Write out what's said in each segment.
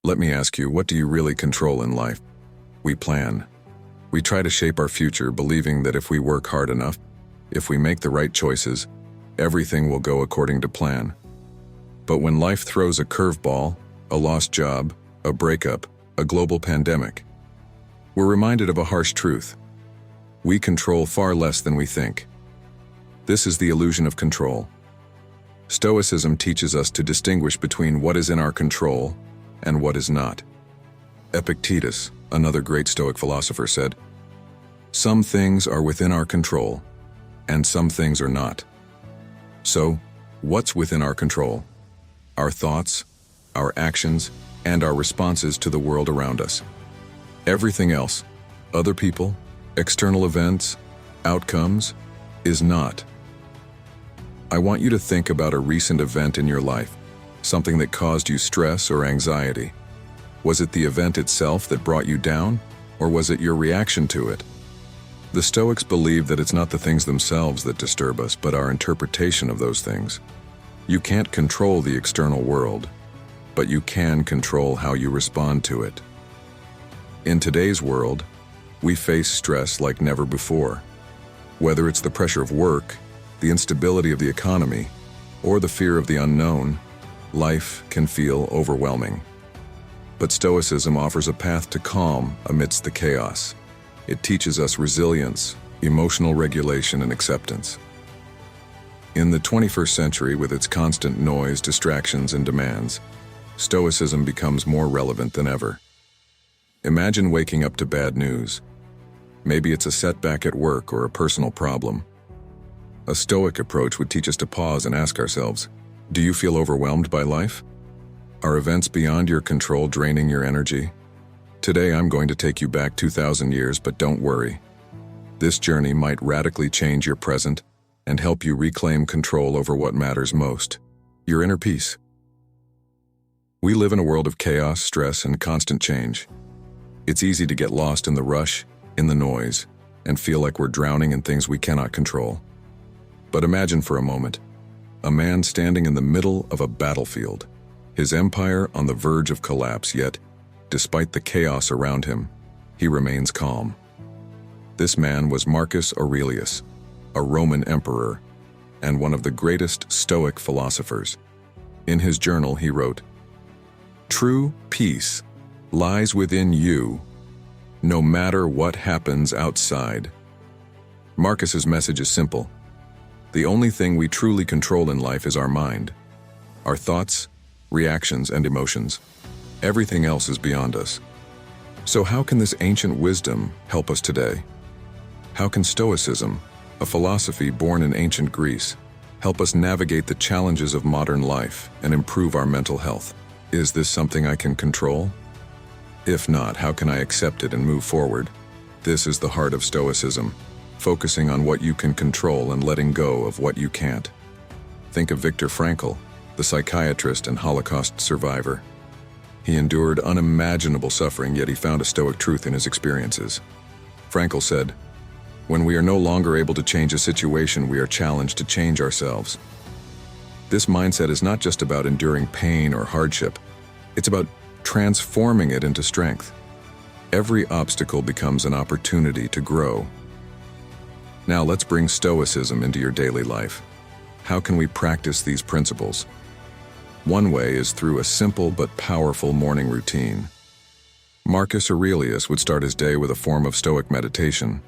Let me ask you, what do you really control in life? We plan. We try to shape our future, believing that if we work hard enough, if we make the right choices, everything will go according to plan. But when life throws a curveball, a lost job, a breakup, a global pandemic, we're reminded of a harsh truth. We control far less than we think. This is the illusion of control. Stoicism teaches us to distinguish between what is in our control and what is not. Epictetus, another great Stoic philosopher, said, "Some things are within our control, and some things are not." So, what's within our control? Our thoughts, our actions, and our responses to the world around us. Everything else, other people, external events, outcomes, is not. I want you to think about a recent event in your life, something that caused you stress or anxiety. Was it the event itself that brought you down, or was it your reaction to it? The Stoics believe that it's not the things themselves that disturb us, but our interpretation of those things. You can't control the external world, but you can control how you respond to it. In today's world, we face stress like never before. Whether it's the pressure of work, the instability of the economy, or the fear of the unknown, life can feel overwhelming. But Stoicism offers a path to calm amidst the chaos. It teaches us resilience, emotional regulation, and acceptance. In the 21st century, with its constant noise, distractions, and demands, Stoicism becomes more relevant than ever. Imagine waking up to bad news. Maybe it's a setback at work or a personal problem. A Stoic approach would teach us to pause and ask ourselves, do you feel overwhelmed by life? Are events beyond your control draining your energy? Today I'm going to take you back 2,000 years, but don't worry. This journey might radically change your present and help you reclaim control over what matters most, your inner peace. We live in a world of chaos, stress, and constant change. It's easy to get lost in the rush, in the noise, and feel like we're drowning in things we cannot control. But imagine for a moment, a man standing in the middle of a battlefield, his empire on the verge of collapse, yet, despite the chaos around him, he remains calm. This man was Marcus Aurelius, a Roman emperor, and one of the greatest Stoic philosophers. In his journal he wrote, "True peace lies within you, no matter what happens outside." Marcus's message is simple. The only thing we truly control in life is our mind, our thoughts, reactions, and emotions. Everything else is beyond us. So how can this ancient wisdom help us today? How can Stoicism, a philosophy born in ancient Greece, help us navigate the challenges of modern life and improve our mental health? Is this something I can control? If not, how can I accept it and move forward? This is the heart of Stoicism, focusing on what you can control and letting go of what you can't. Think of Viktor Frankl, the psychiatrist and Holocaust survivor. He endured unimaginable suffering, yet he found a Stoic truth in his experiences. Frankl said, "When we are no longer able to change a situation, we are challenged to change ourselves." This mindset is not just about enduring pain or hardship. It's about transforming it into strength. Every obstacle becomes an opportunity to grow. Now let's bring Stoicism into your daily life. How can we practice these principles? One way is through a simple but powerful morning routine. Marcus Aurelius would start his day with a form of Stoic meditation.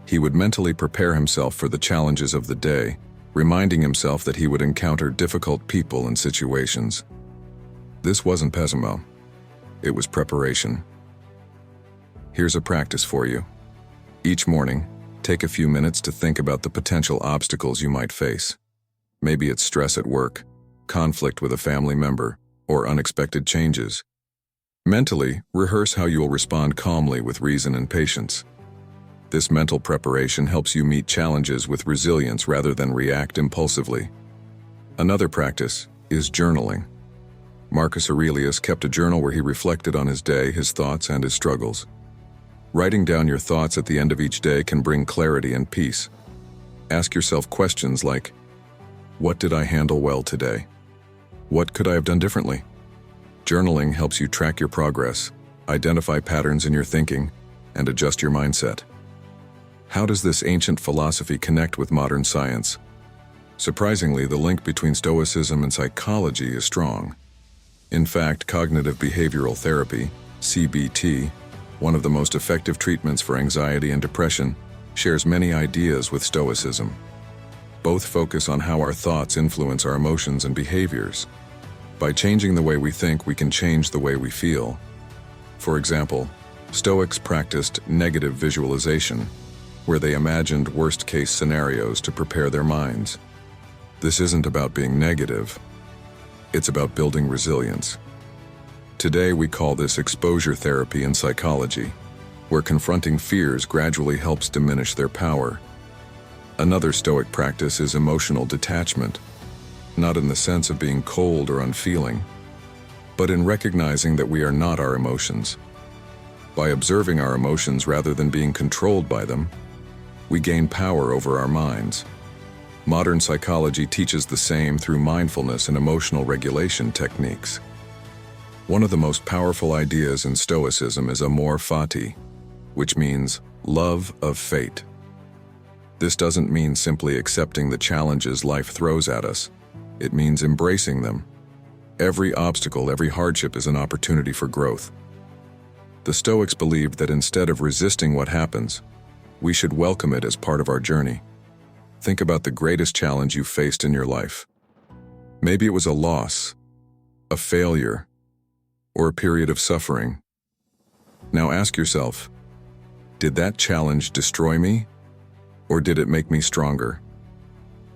He would mentally prepare himself for the challenges of the day, reminding himself that he would encounter difficult people and situations. This wasn't pessimo. It was preparation. Here's a practice for you. Each morning, take a few minutes to think about the potential obstacles you might face. Maybe it's stress at work, conflict with a family member, or unexpected changes. Mentally, rehearse how you will respond calmly with reason and patience. This mental preparation helps you meet challenges with resilience rather than react impulsively. Another practice is journaling. Marcus Aurelius kept a journal where he reflected on his day, his thoughts, and his struggles. Writing down your thoughts at the end of each day can bring clarity and peace. Ask yourself questions like, what did I handle well today? What could I have done differently? Journaling helps you track your progress, identify patterns in your thinking, and adjust your mindset. How does this ancient philosophy connect with modern science? Surprisingly, the link between Stoicism and psychology is strong. In fact, cognitive behavioral therapy, CBT, one of the most effective treatments for anxiety and depression, shares many ideas with Stoicism. Both focus on how our thoughts influence our emotions and behaviors. By changing the way we think, we can change the way we feel. For example, Stoics practiced negative visualization, where they imagined worst-case scenarios to prepare their minds. This isn't about being negative. It's about building resilience. Today, we call this exposure therapy in psychology, where confronting fears gradually helps diminish their power. Another Stoic practice is emotional detachment, not in the sense of being cold or unfeeling, but in recognizing that we are not our emotions. By observing our emotions rather than being controlled by them, we gain power over our minds. Modern psychology teaches the same through mindfulness and emotional regulation techniques. One of the most powerful ideas in Stoicism is amor fati, which means love of fate. This doesn't mean simply accepting the challenges life throws at us. It means embracing them. Every obstacle, every hardship is an opportunity for growth. The Stoics believed that instead of resisting what happens, we should welcome it as part of our journey. Think about the greatest challenge you faced in your life. Maybe it was a loss, a failure, or a period of suffering. Now ask yourself, did that challenge destroy me, or did it make me stronger?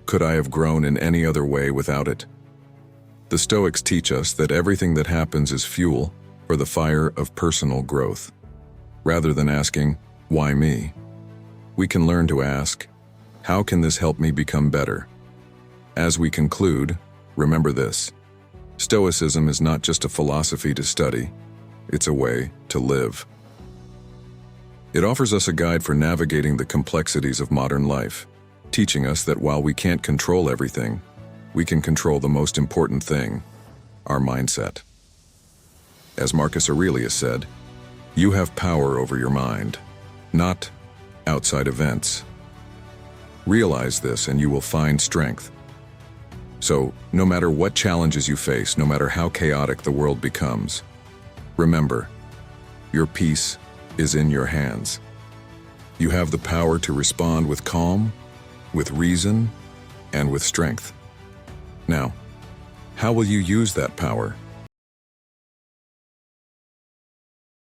Could I have grown in any other way without it? The Stoics teach us that everything that happens is fuel for the fire of personal growth. Rather than asking, why me? We can learn to ask, how can this help me become better? As we conclude, remember this: Stoicism is not just a philosophy to study, it's a way to live. It offers us a guide for navigating the complexities of modern life, teaching us that while we can't control everything, we can control the most important thing, our mindset. As Marcus Aurelius said, you have power over your mind, not outside events. Realize this and you will find strength. So, no matter what challenges you face, no matter how chaotic the world becomes, remember, your peace is in your hands. You have the power to respond with calm, with reason, and with strength. Now, how will you use that power?